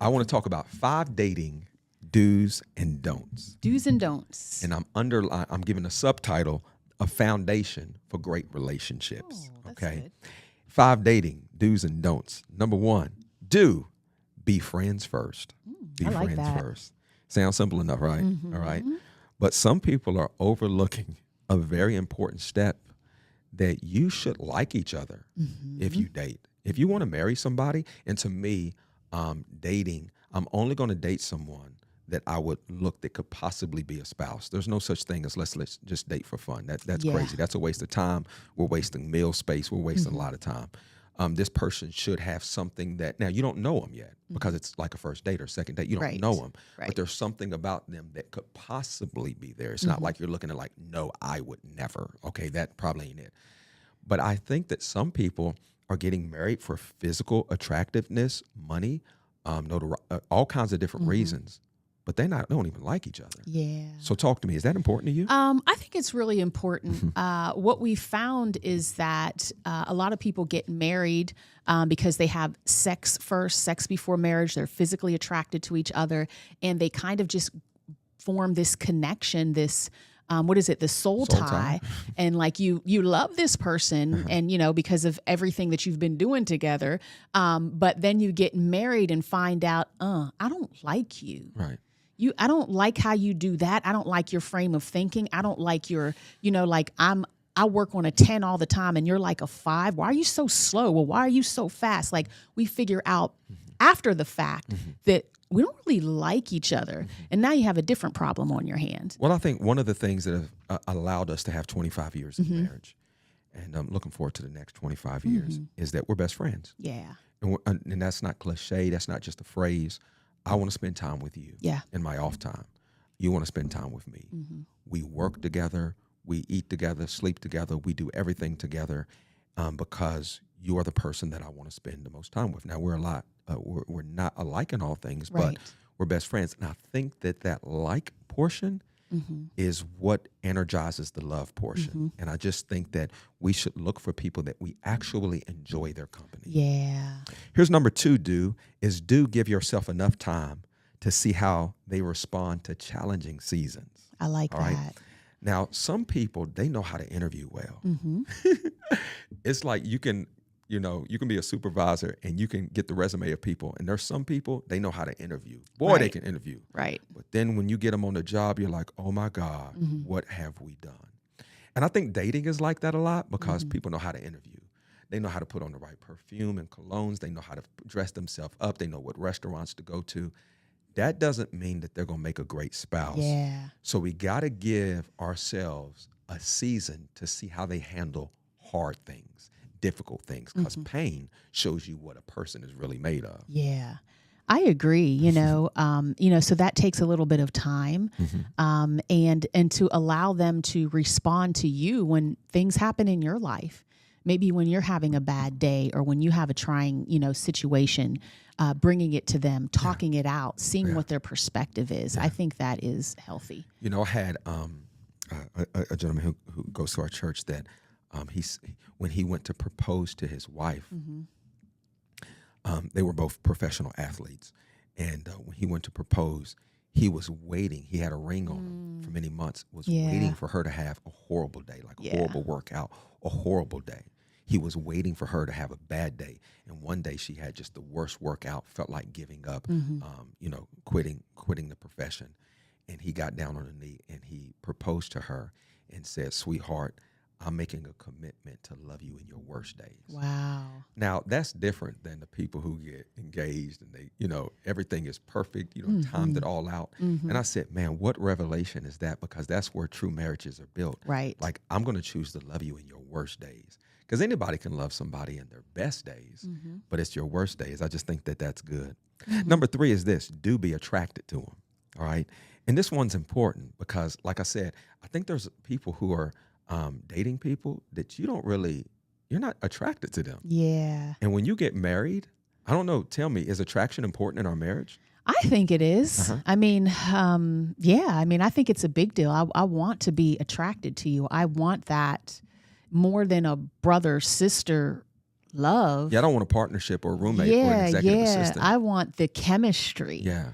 I want to talk about 5 dating do's and don'ts. Do's and don'ts. And I'm giving a subtitle, A Foundation for Great Relationships. That's Okay. good. 5 dating do's and don'ts. Number 1, do be friends first. Be I like friends that. first. Sounds simple enough, right? All right. But some people are overlooking a very important step that you should like each other if you date. If you want to marry somebody, and to me, dating, I'm only going to date someone that I would look that could possibly be a spouse. There's no such thing as let's just date for fun. That's crazy. That's a waste of time. We're wasting meal space. We're wasting a lot of time. This person should have something that, now you don't know them yet because it's like a first date or second date. You don't know them, but there's something about them that could possibly be there. It's not like you're looking at like, no, I would never. Okay, that probably ain't it. But I think that some people are getting married for physical attractiveness, money, all kinds of different reasons, but they don't even like each other. Yeah. So talk to me. Is that important to you? I think it's really important. What we found is that a lot of people get married because they have sex first, sex before marriage. They're physically attracted to each other, and they kind of just form this connection, this the soul tie. And like you love this person and, because of everything that you've been doing together. But then you get married and find out, I don't like you. Right. I don't like how you do that. I don't like your frame of thinking. I don't like your, I work on a 10 all the time and you're like a 5. Why are you so slow? Well, why are you so fast? Like we figure out after the fact that we don't really like each other. And now you have a different problem on your hands. Well, I think one of the things that have allowed us to have 25 years of marriage, and I'm looking forward to the next 25 years, is that we're best friends. Yeah. And that's not cliche. That's not just a phrase. I want to spend time with you in my off time. You want to spend time with me. We work together. We eat together, sleep together. We do everything together because you are the person that I want to spend the most time with. Now, we're we're not alike in all things, but we're best friends. And I think that like portion is what energizes the love portion. And I just think that we should look for people that we actually enjoy their company. Yeah. Here's number 2, do give yourself enough time to see how they respond to challenging seasons. I like all that. Right? Now, some people, they know how to interview well. It's like you can be a supervisor and you can get the resume of people. And there's some people, they know how to interview. Boy, they can interview. Right. But then when you get them on the job, you're like, oh my God, what have we done? And I think dating is like that a lot because people know how to interview. They know how to put on the right perfume and colognes. They know how to dress themselves up. They know what restaurants to go to. That doesn't mean that they're going to make a great spouse. Yeah. So we got to give ourselves a season to see how they handle hard things, difficult things, because pain shows you what a person is really made of. Yeah. I agree, so that takes a little bit of time, and to allow them to respond to you when things happen in your life. Maybe when you're having a bad day or when you have a trying, situation, bringing it to them, talking it out, seeing what their perspective is. I think that is healthy. I had a gentleman who goes to our church that when he went to propose to his wife, they were both professional athletes. And when he went to propose, he was waiting. He had a ring on him for many months, was waiting for her to have a horrible day, like a horrible workout, a horrible day. He was waiting for her to have a bad day. And one day she had just the worst workout, felt like giving up, quitting the profession. And he got down on a knee and he proposed to her and said, sweetheart, I'm making a commitment to love you in your worst days. Wow. Now, that's different than the people who get engaged and they, everything is perfect, timed it all out. And I said, man, what revelation is that? Because that's where true marriages are built. Right. Like, I'm going to choose to love you in your worst days. Because anybody can love somebody in their best days, but it's your worst days. I just think that that's good. Number 3 is this: do be attracted to them. All right. And this one's important because, like I said, I think there's people who are dating people that you're not attracted to them. Yeah. And when you get married, I don't know, tell me, is attraction important in our marriage? I think it is. I mean, I think it's a big deal. I want to be attracted to you. I want that more than a brother, sister love. Yeah, I don't want a partnership or a roommate or an executive assistant. I want the chemistry Yeah.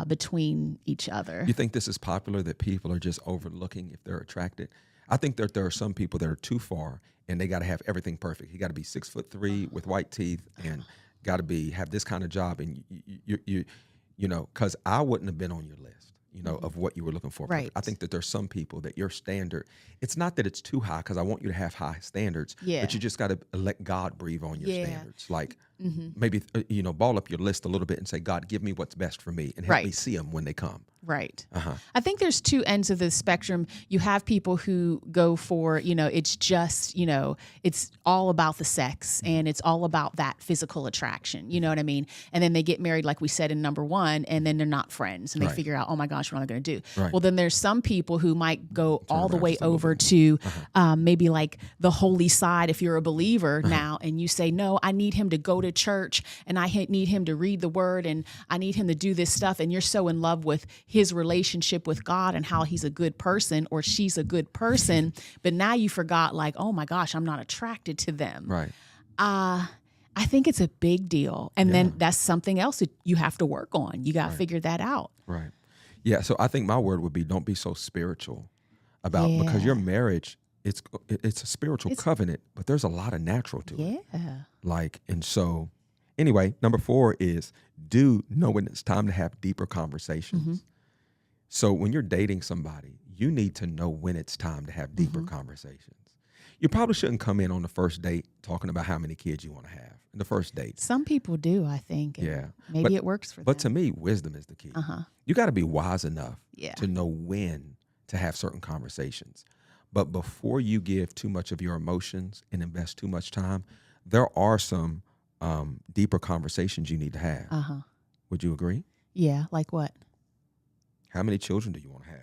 between each other. You think this is popular, that people are just overlooking if they're attracted? I think that there are some people that are too far and they got to have everything perfect. You got to be 6'3" with white teeth and got to have this kind of job. And you know, because I wouldn't have been on your list, you know, of what you were looking for. Right. I think that there's some people that your standard, it's not that it's too high, because I want you to have high standards, but you just got to let God breathe on your standards. Like maybe, you know, ball up your list a little bit and say, God, give me what's best for me and help me see them when they come. Right. I think there's two ends of the spectrum. You have people who go for, you know, it's just, you know, it's all about the sex and it's all about that physical attraction. You know what I mean? And then they get married, like we said in number one, and then they're not friends and they figure out, oh my gosh, what am I going to do? Well, then there's some people who might go all the way over to maybe like the holy side if you're a believer now, and you say, no, I need him to go to church and I need him to read the word and I need him to do this stuff. And you're so in love with his relationship with God and how he's a good person or she's a good person, but now you forgot, like, oh my gosh, I'm not attracted to them. Right. I think it's a big deal. And then that's something else that you have to work on. You got to figure that out. Right. Yeah. So I think my word would be, don't be so spiritual about, because your marriage, it's a spiritual covenant, but there's a lot of natural to it. Yeah. Like, and so anyway, number 4 is do know when it's time to have deeper conversations. So when you're dating somebody, you need to know when it's time to have deeper conversations. You probably shouldn't come in on the first date talking about how many kids you want to have in the first date. Some people do, I think. Maybe it works for them. But to me, wisdom is the key. You got to be wise enough to know when to have certain conversations. But before you give too much of your emotions and invest too much time, there are some deeper conversations you need to have. Would you agree? Yeah, like what? How many children do you want to have?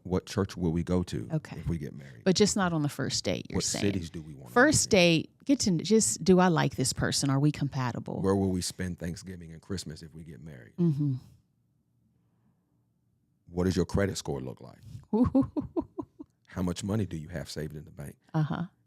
What church will we go to if we get married? But just not on the first date, you're what saying. What cities do we want First date, get to just, do I like this person? Are we compatible? Where will we spend Thanksgiving and Christmas if we get married? What does your credit score look like? How much money do you have saved in the bank?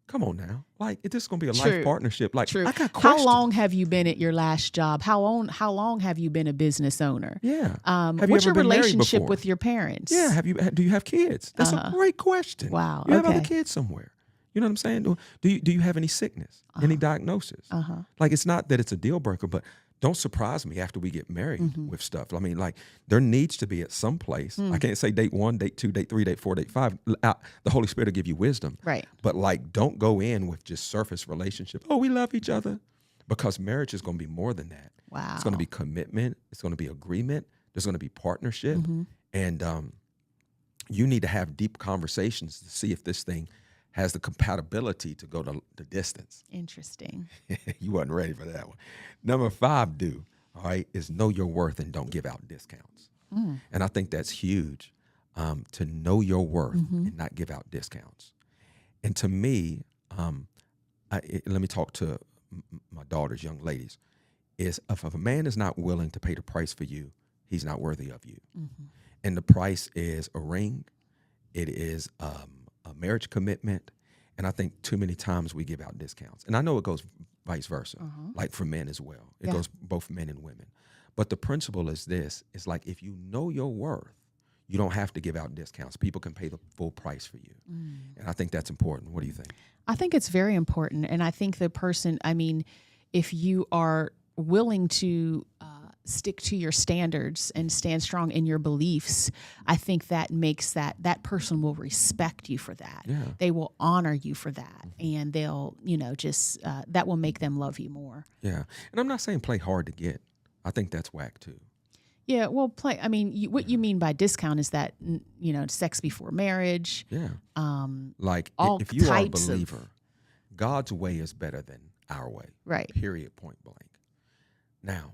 Come on now. Like, this is going to be a life partnership. Like, I got questions. How long have you been at your last job? How long have you been a business owner? Yeah. What's your relationship with your parents? Yeah. Do you have kids? That's a great question. Wow. You have other kids somewhere. You know what I'm saying? Do you have any sickness? Any diagnosis? Like, it's not that it's a deal breaker, but don't surprise me after we get married with stuff. I mean, like, there needs to be at some place. I can't say date 1, date 2, date 3, date 4, date 5. The Holy Spirit will give you wisdom. Right. But, like, don't go in with just surface relationship. Oh, we love each other. Because marriage is going to be more than that. Wow. It's going to be commitment. It's going to be agreement. There's going to be partnership. And you need to have deep conversations to see if this thing has the compatibility to go the distance. Interesting. You wasn't ready for that one. Number 5, all right, is know your worth and don't give out discounts. And I think that's huge, to know your worth and not give out discounts. And to me, let me talk to my daughters, young ladies, is if a man is not willing to pay the price for you, he's not worthy of you. And the price is a ring. It is a marriage commitment. And I think too many times we give out discounts. And I know it goes vice versa, like for men as well. It goes both men and women. But the principle is this, is like, if you know your worth, you don't have to give out discounts. People can pay the full price for you. And I think that's important. What do you think? I think it's very important. And I think the person, I mean, if you are willing to stick to your standards and stand strong in your beliefs, I think that makes that person will respect you for that. Yeah. They will honor you for that. And they'll, just, that will make them love you more. Yeah. And I'm not saying play hard to get. I think that's whack too. Yeah. Well, what you mean by discount is that, sex before marriage. Yeah. Like, all if you are a types believer, God's way is better than our way. Right. Period, point blank. Now,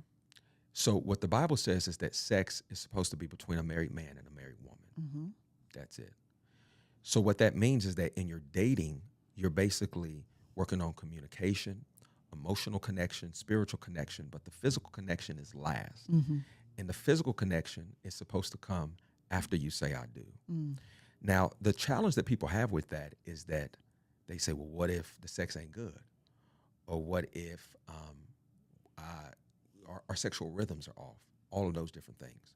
so what the Bible says is that sex is supposed to be between a married man and a married woman. That's it. So what that means is that in your dating, you're basically working on communication, emotional connection, spiritual connection, but the physical connection is last. And the physical connection is supposed to come after you say, I do. Now, the challenge that people have with that is that they say, well, what if the sex ain't good? or what if our sexual rhythms are off? All of those different things.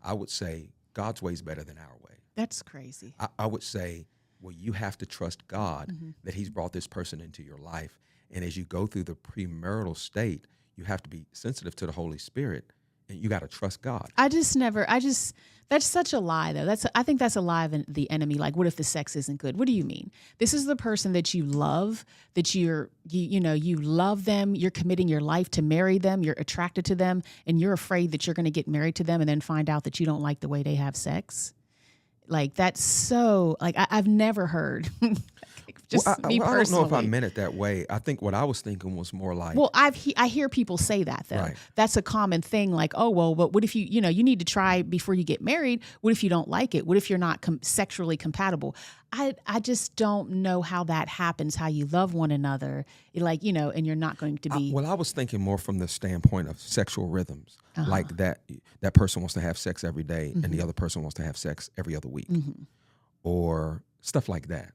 I would say God's way is better than our way. That's crazy. I would say, well, you have to trust God that he's brought this person into your life. And as you go through the premarital state, you have to be sensitive to the Holy Spirit, and you got to trust God. That's such a lie, though. I think that's a lie of the enemy. Like, what if the sex isn't good? What do you mean? This is the person that you love, that you love them. You're committing your life to marry them. You're attracted to them, and you're afraid that you're going to get married to them and then find out that you don't like the way they have sex. Like, that's so, like, I've never heard. Just me personally. I don't know if I meant it that way. I think what I was thinking was more like. Well, I hear people say that, though. Right. That's a common thing. Like, oh, well, but what if you need to try before you get married? What if you don't like it? What if you're not sexually compatible? I just don't know how that happens, how you love one another, like, and you're not going to be. I was thinking more from the standpoint of sexual rhythms, like that person wants to have sex every day and the other person wants to have sex every other week or stuff like that.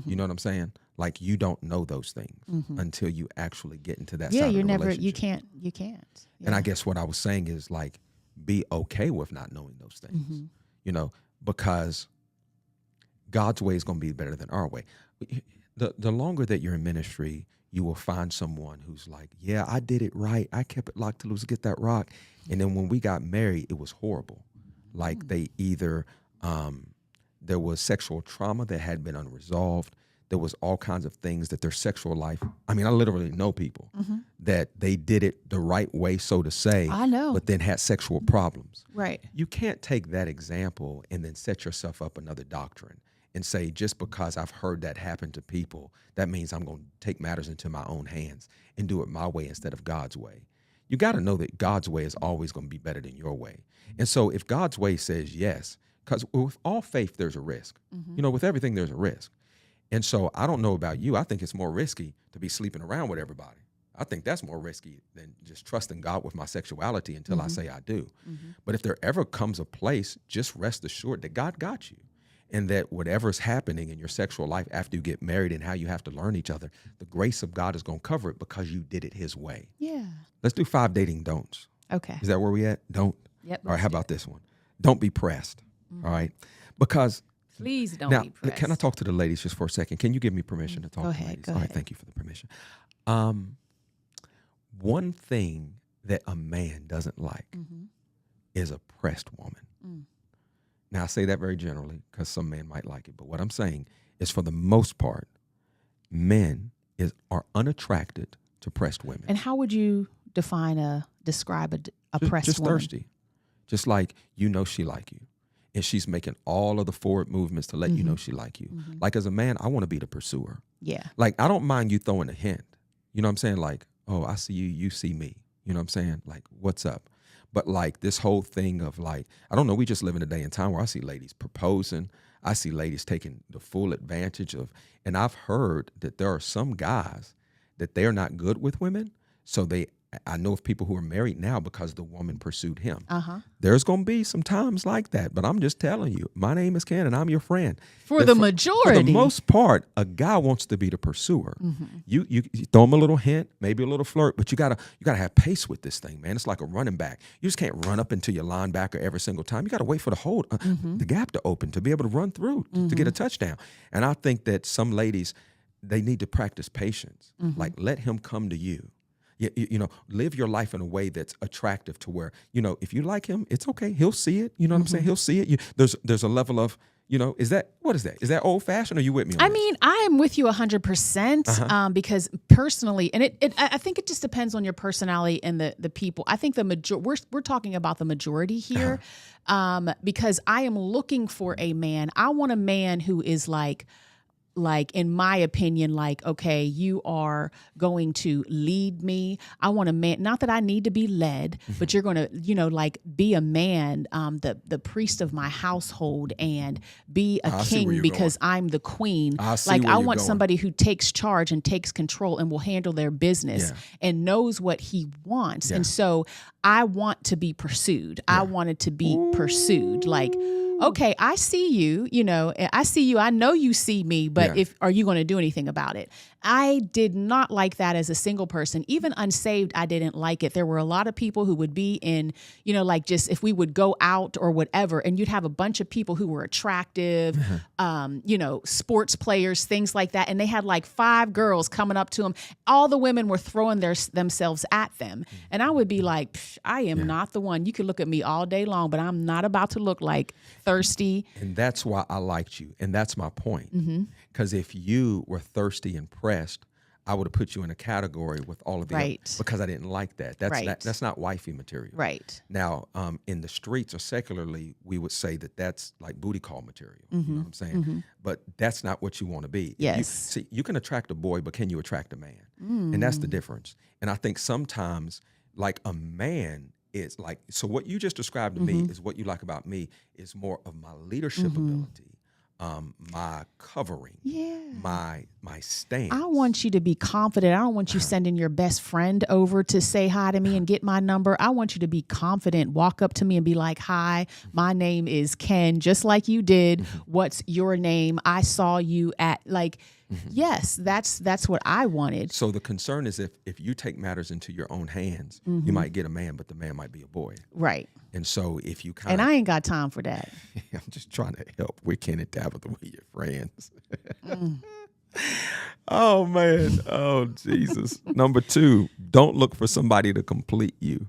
You know what I'm saying? Like, you don't know those things until you actually get into that side of the relationship. You can't. Yeah. And I guess what I was saying is, like, be okay with not knowing those things, because God's way is going to be better than our way. The longer that you're in ministry, you will find someone who's like, yeah, I did it right. I kept it locked till it was get that rock. And then when we got married, it was horrible. Like, they either, there was sexual trauma that had been unresolved. There was all kinds of things that their sexual life, I mean, I literally know people that they did it the right way, so to say. I know. But then had sexual problems. Right. You can't take that example and then set yourself up another doctrine and say, just because I've heard that happen to people, that means I'm going to take matters into my own hands and do it my way instead of God's way. You got to know that God's way is always going to be better than your way. And so if God's way says yes, because with all faith, there's a risk. With everything, there's a risk. And so I don't know about you. I think it's more risky to be sleeping around with everybody. I think that's more risky than just trusting God with my sexuality until I say I do. But if there ever comes a place, just rest assured that God got you, and that whatever's happening in your sexual life after you get married and how you have to learn each other, the grace of God is going to cover it because you did it his way. Yeah. Let's do 5 dating don'ts. Okay. Is that where we at? Don't? Yep. All right, how about this one? Don't be pressed. All right? Because please don't now, be pressed. can I talk to the ladies just for a second? Can you give me permission to talk to the ladies? Go All right, ahead. thank you for the permission. One thing that a man doesn't like is a pressed woman. Now, I say that very generally because some men might like it, but what I'm saying is, for the most part, men are unattracted to pressed women. And how would you describe a pressed just woman? Thirsty. Just like, she like you. And she's making all of the forward movements to let you know she like you. Like, as a man, I want to be the pursuer. Yeah. Like, I don't mind you throwing a hint. You know what I'm saying? Like, oh, I see you, you see me. You know what I'm saying? Like, what's up? But like, this whole thing of like, I don't know, we just live in a day and time where I see ladies proposing. I see ladies taking the full advantage of, and I've heard that there are some guys that they're not good with women. So I know of people who are married now because the woman pursued him. There's going to be some times like that, but I'm just telling you, my name is Ken and I'm your friend. For the majority. For the most part, a guy wants to be the pursuer. You throw him a little hint, maybe a little flirt, but you gotta have pace with this thing, man. It's like a running back. You just can't run up into your linebacker every single time. You got to wait for the gap to open to be able to run through to get a touchdown. And I think that some ladies, they need to practice patience. Like, let him come to you. Live your life in a way that's attractive to where, if you like him, it's okay. He'll see it. You know what I'm saying? He'll see it. There's a level of, what is that? Is that old fashioned, or are you with me on I this? mean, I am with you 100% because personally, and I think it just depends on your personality and the people. I think we're talking about the majority here because I am looking for a man. I want a man who is like, in my opinion, like, okay, you are going to lead me. I want a man, not that I need to be led, but you're going to, like, be a man, the priest of my household, and be a king because I'm the queen. Like, I want somebody who takes charge and takes control and will handle their business and knows what he wants. And so I want to be pursued. I wanted to be pursued. Like, okay, I see you, I see you. I know you see me, but are you going to do anything about it? I did not like that as a single person. Even unsaved, I didn't like it. There were a lot of people who would be in, like just if we would go out or whatever, and you'd have a bunch of people who were attractive, sports players, things like that. And they had like 5 girls coming up to them. All the women were throwing themselves at them. And I would be like, I am not the one. You could look at me all day long, but I'm not about to look like thirsty. And that's why I liked you. And that's my point. Because if you were thirsty and pressed, I would have put you in a category with all of the Right. because I didn't like that. That's not wifey material. Right. Now, in the streets or secularly, we would say that that's like booty call material. You know what I'm saying? But that's not what you want to be. Yes. You can attract a boy, but can you attract a man? And that's the difference. And I think sometimes, like a man is like, so what you just described to me is what you like about me is more of my leadership ability. My covering, my stance. I want you to be confident. I don't want you sending your best friend over to say hi to me and get my number. I want you to be confident. Walk up to me and be like, hi, my name is Ken, just like you did. What's your name? I saw you at yes, that's what I wanted. So the concern is if you take matters into your own hands, you might get a man, but the man might be a boy. Right. And so if you And I ain't got time for that. I'm just trying to help. We're Ken and Tabatha, we're your friends. Oh, man. Oh, Jesus. Number 2, don't look for somebody to complete you.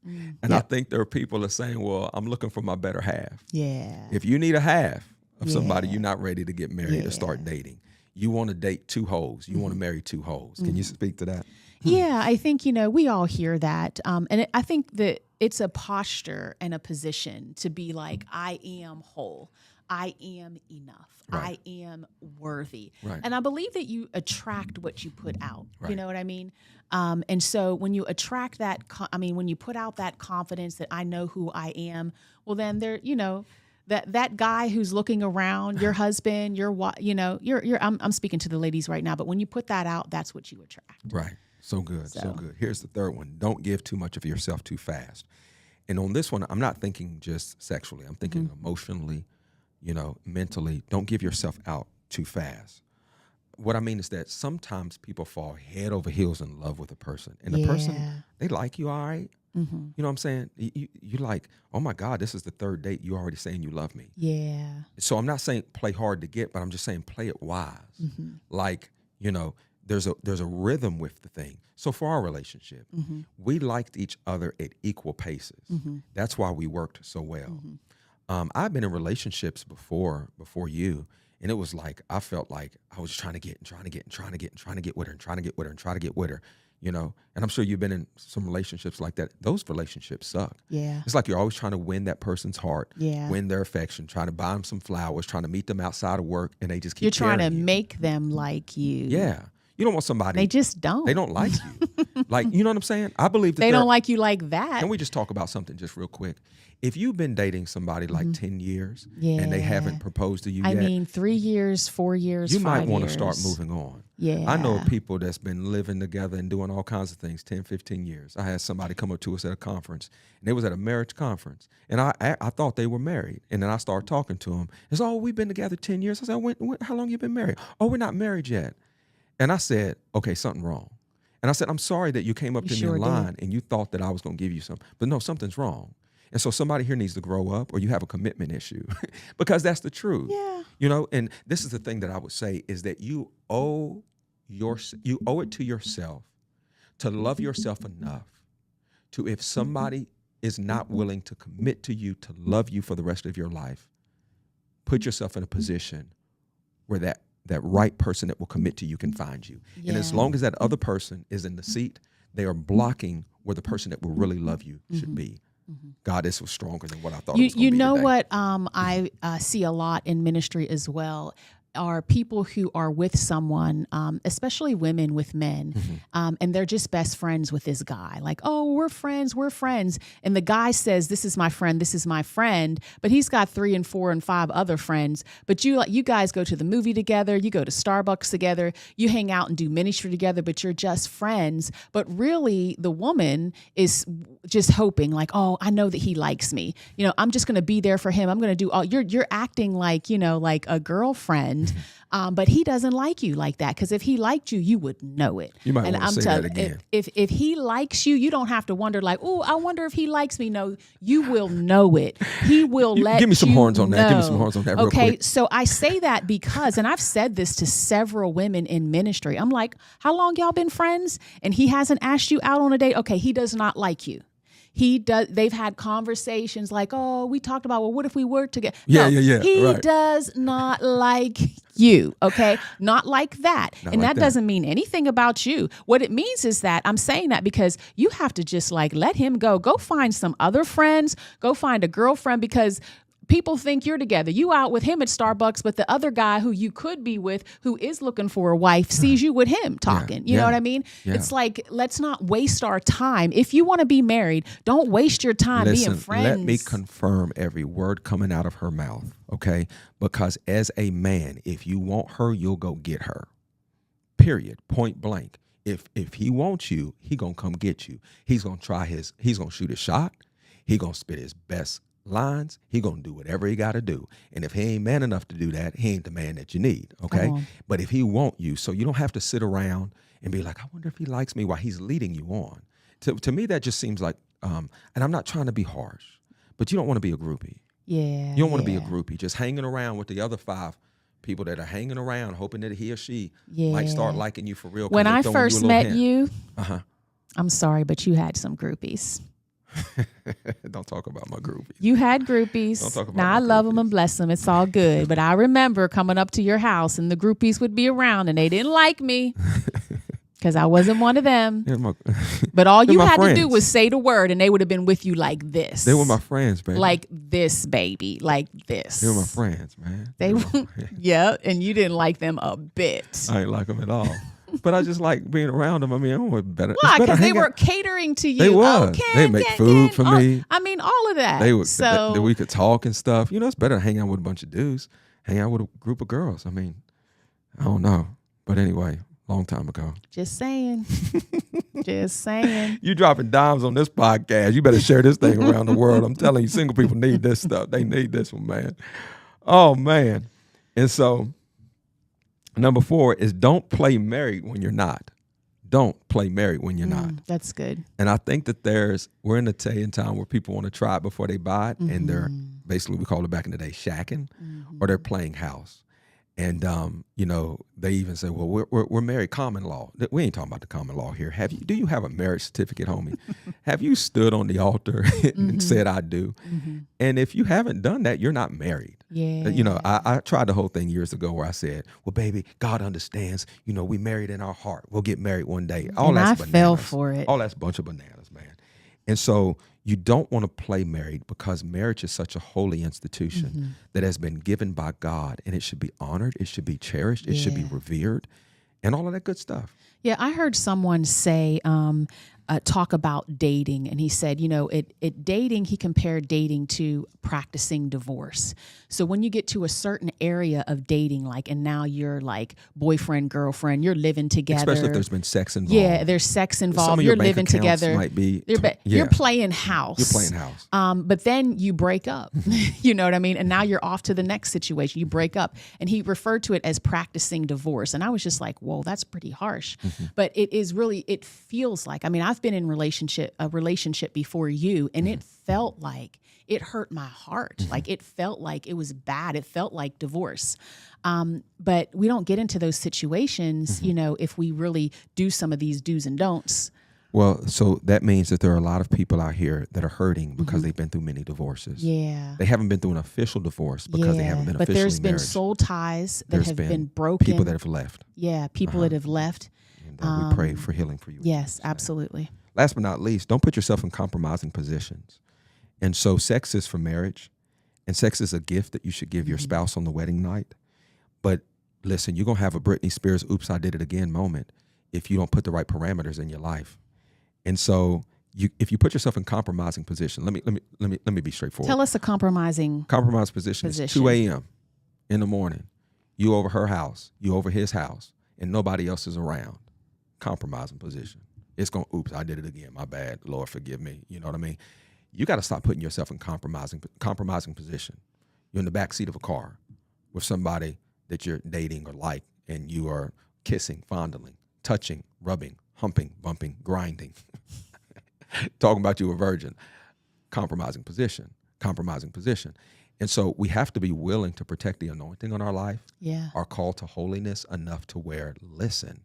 And I think there are people that are saying, well, I'm looking for my better half. Yeah. If you need a half of somebody, you're not ready to get married or start dating. You want to date 2 hoes. You want to marry 2 hoes. Can you speak to that? Yeah, I think, we all hear that. I think that it's a posture and a position to be like, I am whole. I am enough. Right. I am worthy. Right. And I believe that you attract what you put out. Right. You know what I mean? And so when you attract that, when you put out that confidence that I know who I am, well, then that guy who's looking around, your husband, I'm speaking to the ladies right now, but when you put that out, that's what you attract. Right. So good. So good. Here's the third one. Don't give too much of yourself too fast. And on this one, I'm not thinking just sexually. I'm thinking emotionally, mentally. Don't give yourself out too fast. What I mean is that sometimes people fall head over heels in love with a person. And the person, they like you all right. You know what I'm saying? You're like, oh, my God, this is the 3rd date. You already saying you love me. Yeah. So I'm not saying play hard to get, but I'm just saying play it wise. Like, there's a rhythm with the thing. So for our relationship, we liked each other at equal paces. That's why we worked so well. I've been in relationships before you, and it was like I felt like I was trying to get with her and trying to get with her. And I'm sure you've been in some relationships like that. Those relationships suck. Yeah. It's like you're always trying to win that person's heart, win their affection, trying to buy them some flowers, trying to meet them outside of work, and they just keep You're trying to you. make them like you. Yeah. You don't want somebody. They just don't. They don't like you. Like, you know what I'm saying? I believe that they don't like you like that. Can we just talk about something just real quick? If you've been dating somebody like 10 years and they haven't proposed to you yet. I mean, 3 years, 4 years, you 5 might want to years. start moving on. Yeah. I know people that's been living together and doing all kinds of things 10, 15 years. I had somebody come up to us at a conference, and it was at a marriage conference. And I thought they were married. And then I started talking to them. It's, oh, we've been together 10 years. I said, how long you been married? Oh, we're not married yet. And I said, okay, something wrong. And I said, I'm sorry that you came up to me in line and you thought that I was going to give you something. But no, something's wrong. And so somebody here needs to grow up, or you have a commitment issue because that's the truth. Yeah. And this is the thing that I would say is that you owe it to yourself to love yourself enough to, if somebody is not willing to commit to you, to love you for the rest of your life, put yourself in a position where that right person that will commit to you can find you. Yeah. And as long as that other person is in the seat, they are blocking where the person that will really love you should be. God, this was stronger than what I thought it was going to be. You know today. what I see a lot in ministry as well are people who are with someone, especially women with men, and they're just best friends with this guy. Like, oh, we're friends. And the guy says, this is my friend, but he's got 3 and 4 and 5 other friends. But you guys go to the movie together, you go to Starbucks together, you hang out and do ministry together, but you're just friends. But really, the woman is just hoping like, oh, I know that he likes me. I'm just going to be there for him. I'm going to do all. You're acting like, like a girlfriend. friend, but he doesn't like you like that. Because if he liked you, you would know it. You might want to say that again. If he likes you, you don't have to wonder like, oh, I wonder if he likes me. No, you will know it. He will let you give me some horns on that. know. Give me some horns on that real Okay, quick. so I say that because, and I've said this to several women in ministry. I'm like, how long y'all been friends? And he hasn't asked you out on a date? Okay, he does not like you. They've had conversations like, oh, we talked about, well, what if we were together? Yeah. He right. does not like you, okay? Not like that. Not and like that doesn't mean anything about you. What it means is that I'm saying that because you have to just like let him go. Go find some other friends. Go find a girlfriend, because people think you're together. You out with him at Starbucks, but the other guy who you could be with, who is looking for a wife, sees you with him talking. You know what I mean? Yeah. It's like, let's not waste our time. If you want to be married, don't waste your time being friends. Let me confirm every word coming out of her mouth, okay? Because as a man, if you want her, you'll go get her. Period. Point blank. If he wants you, he gonna come get you. He's gonna he's gonna shoot his shot. He gonna spit his best lines. He gonna do whatever he gotta do. And if he ain't man enough to do that, he ain't the man that you need, okay? But if he want you, so you don't have to sit around and be like, I wonder if he likes me, while he's leading you on. To me, that just seems like, and I'm not trying to be harsh, but you don't want to be a groupie. Yeah. You don't want to be a groupie, just hanging around with the other 5 people that are hanging around, hoping that he or she might start liking you for real. When I first met you, uh-huh. I'm sorry, but you had some groupies. Don't talk about my groupies. You had groupies. Don't talk about now I love them and bless them. It's all good. But I remember coming up to your house and the groupies would be around and they didn't like me because I wasn't one of them. But all you had to do was say the word and they would have been with you like this. They were my friends, baby. Like this, baby. Like this. They were my friends, man. Yeah, and you didn't like them a bit. I ain't like them at all. But I just like being around them. I mean, I want better. Why? Because they were catering to you. They was. They make food for me. I mean, all of that. They would. So we could talk and stuff. You know, it's better to hang out with a bunch of dudes. Hang out with a group of girls. I mean, I don't know. But anyway, long time ago. Just saying. Just saying. You dropping dimes on this podcast. You better share this thing around the world. I'm telling you, single people need this stuff. They need this one, man. Oh, man. And so number 4 is don't play married when you're not. Don't play married when you're not. That's good. And I think that we're in a day and time where people want to try it before they buy it. And they're basically, we call it back in the day, shacking, or they're playing house. And, you know, they even say, well, we're married common law. We ain't talking about the common law here. Do you have a marriage certificate, homie? Have you stood on the altar and said, I do? And if you haven't done that, you're not married. Yeah. You know, I tried the whole thing years ago where I said, well, baby, God understands, you know, we married in our heart. We'll get married one day. All that's bananas. Fell for it. All that's a bunch of bananas, man. And so you don't want to play married, because marriage is such a holy institution that has been given by God, and it should be honored. It should be cherished. It should be revered, and all of that good stuff. Yeah, I heard someone say, talk about dating, and he said, you know, dating, he compared dating to practicing divorce. So when you get to a certain area of dating, like, and now you're like boyfriend, girlfriend, you're living together. Especially if there's been sex involved. Yeah, there's sex involved. Some of you're your bank living accounts together. Might be you're playing house. You're playing house. But then you break up. You know what I mean? And now you're off to the next situation. You break up. And he referred to it as practicing divorce. And I was just like, whoa, that's pretty harsh. But it is really, it feels like, I mean, I've been in a relationship before you, and it felt like it hurt my heart. Like it felt like it was bad. It felt like divorce. But we don't get into those situations, you know, if we really do some of these do's and don'ts. Well, so that means that there are a lot of people out here that are hurting because they've been through many divorces. Yeah. They haven't been through an official divorce because they haven't been officially married. But there's been soul ties that have been broken. People that have left. Yeah, people that have left. And we pray for healing for you. Yes, absolutely. Last but not least, don't put yourself in compromising positions. And so sex is for marriage, and sex is a gift that you should give your spouse on the wedding night. But listen, you're going to have a Britney Spears, oops, I did it again moment if you don't put the right parameters in your life. And so if you put yourself in compromising position, let me be straightforward. Tell us a compromising position. It's 2 a.m. in the morning. You over her house, you over his house, and nobody else is around. Compromising position. It's going, oops, I did it again. My bad. Lord, forgive me. You know what I mean? You got to stop putting yourself in compromising position. You're in the back seat of a car with somebody that you're dating or like, and you are kissing, fondling, touching, rubbing, humping, bumping, grinding, talking about you a virgin, compromising position. And so we have to be willing to protect the anointing on our life, our call to holiness enough to where, listen,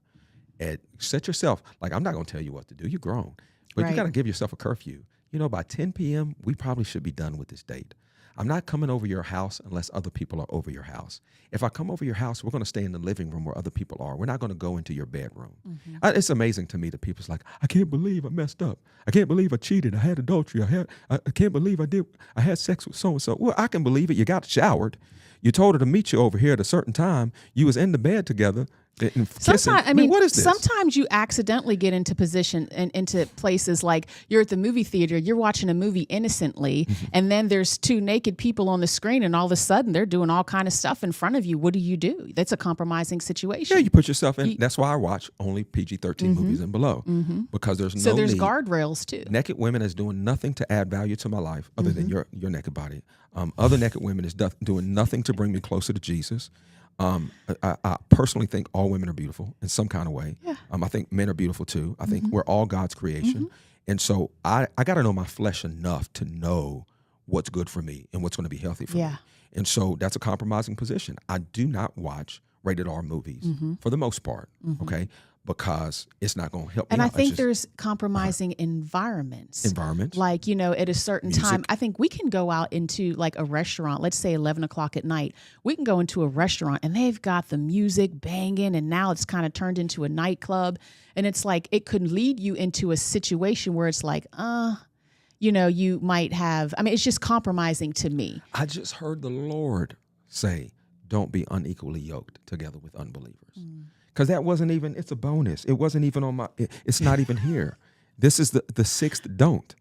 set yourself, like, I'm not going to tell you what to do. You're grown, but you got to give yourself a curfew. By 10 p.m., we probably should be done with this date. I'm not coming over your house unless other people are over your house. If I come over your house, we're going to stay in the living room where other people are. We're not going to go into your bedroom. It's amazing to me that people's like, I can't believe I messed up. I can't believe I cheated. I had adultery. I can't believe I had sex with so-and-so. Well, I can believe it. You got showered. You told her to meet you over here at a certain time. You was in the bed together. Sometimes, what is this? Sometimes you accidentally get into position and into places like you're at the movie theater, you're watching a movie innocently, and then there's two naked people on the screen, and all of a sudden they're doing all kind of stuff in front of you. What do? That's a compromising situation. Yeah, you put yourself in. That's why I watch only PG-13 movies and below, because there's there's guardrails too. Naked women is doing nothing to add value to my life other than your naked body. Other naked women is doing nothing to bring me closer to Jesus. I personally think all women are beautiful in some kind of way. Yeah. I think men are beautiful too. I think we're all God's creation. And so I got to know my flesh enough to know what's good for me and what's going to be healthy for me. And so that's a compromising position. I do not watch rated R movies for the most part, okay? Because it's not going to help me. And I out. think there's compromising environments. Like, at a certain time, I think we can go out into like a restaurant, let's say 11 o'clock at night. We can go into a restaurant and they've got the music banging, and now it's kind of turned into a nightclub. And it's like, it could lead you into a situation where it's like, you might have, it's just compromising to me. I just heard the Lord say, don't be unequally yoked together with unbelievers. Because that wasn't even, it's a bonus. It wasn't even on it's not even here. This is the sixth don't.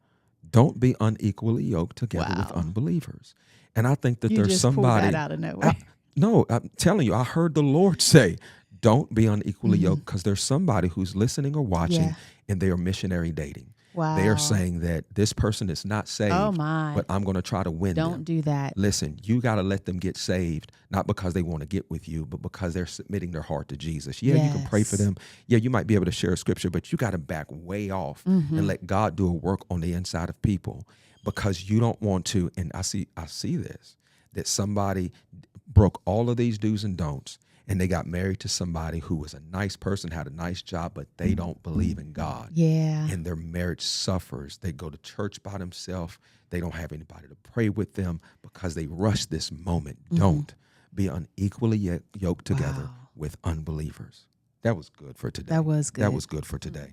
Don't be unequally yoked together with unbelievers. And I think that you there's just somebody. Pulled that out of nowhere. No, I'm telling you, I heard the Lord say, don't be unequally yoked, because there's somebody who's listening or watching and they are missionary dating. Wow. They are saying that this person is not saved, but I'm going to try to win them. Don't do that. Listen, you got to let them get saved, not because they want to get with you, but because they're submitting their heart to Jesus. Yeah, you can pray for them. Yeah, you might be able to share a scripture, but you got to back way off and let God do a work on the inside of people, because you don't want to. And I see this, that somebody broke all of these do's and don'ts, and they got married to somebody who was a nice person, had a nice job, but they don't believe in God. Yeah. And their marriage suffers. They go to church by themselves. They don't have anybody to pray with them because they rush this moment. Don't be unequally yoked together with unbelievers. That was good for today. That was good. That was good for today.